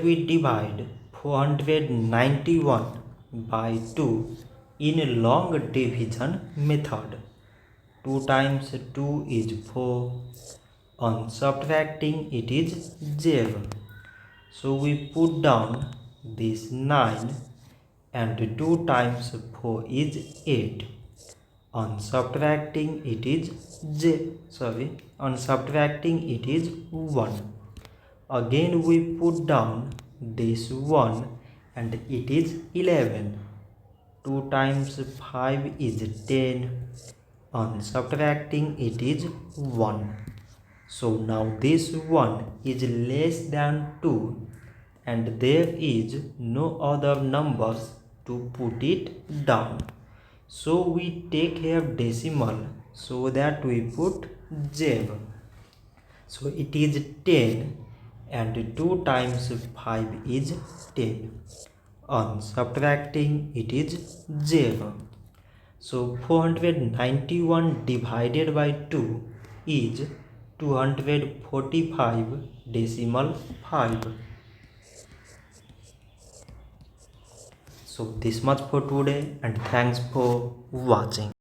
we divide 491 by 2 in long division method. 2 times 2 is 4. On subtracting it is 0. So we put down this 9 and 2 times 4 is 8. On subtracting it is on subtracting it is 1. Again we put down this 1 and it is 11. 2 times 5 is 10. On subtracting it is 1. So now this 1 is less than 2 and there is no other numbers to put it down. So we take here decimal so that we put 0. So it is 10 and 2 times 5 is 10. On subtracting it is 0. So 491 divided by 2 is 245.5. So this much for today and thanks for watching.